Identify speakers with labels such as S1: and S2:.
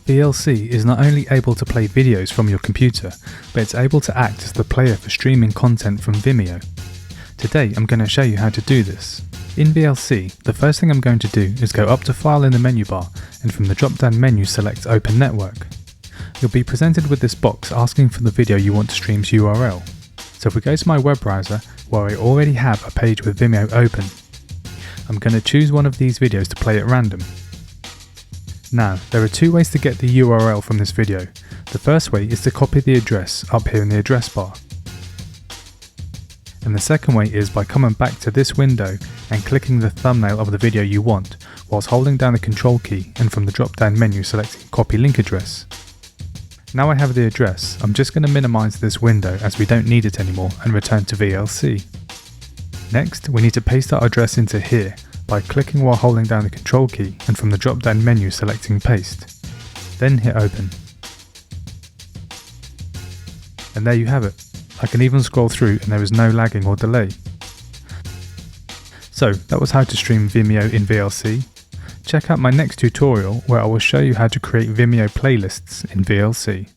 S1: VLC is not only able to play videos from your computer, but it's able to act as the player for streaming content from Vimeo. Today I'm going to show you how to do this. In VLC, the first thing I'm going to do is go up to File in the menu bar, and from the drop down menu select Open Network. You'll be presented with this box asking for the video you want to stream's URL. So if we go to my web browser, where I already have a page with Vimeo open, I'm going to choose one of these videos to play at random. Now, there are two ways to get the URL from this video. The first way is to copy the address up here in the address bar. And the second way is by coming back to this window and clicking the thumbnail of the video you want, whilst holding down the Control key and from the drop down menu selecting Copy Link Address. Now I have the address, I'm just going to minimize this window as we don't need it anymore and return to VLC. Next, we need to paste our address into here by clicking while holding down the Control key and from the drop down menu selecting Paste. Then hit Open. And there you have it. I can even scroll through and there is no lagging or delay. So that was how to stream Vimeo in VLC. Check out my next tutorial where I will show you how to create Vimeo playlists in VLC.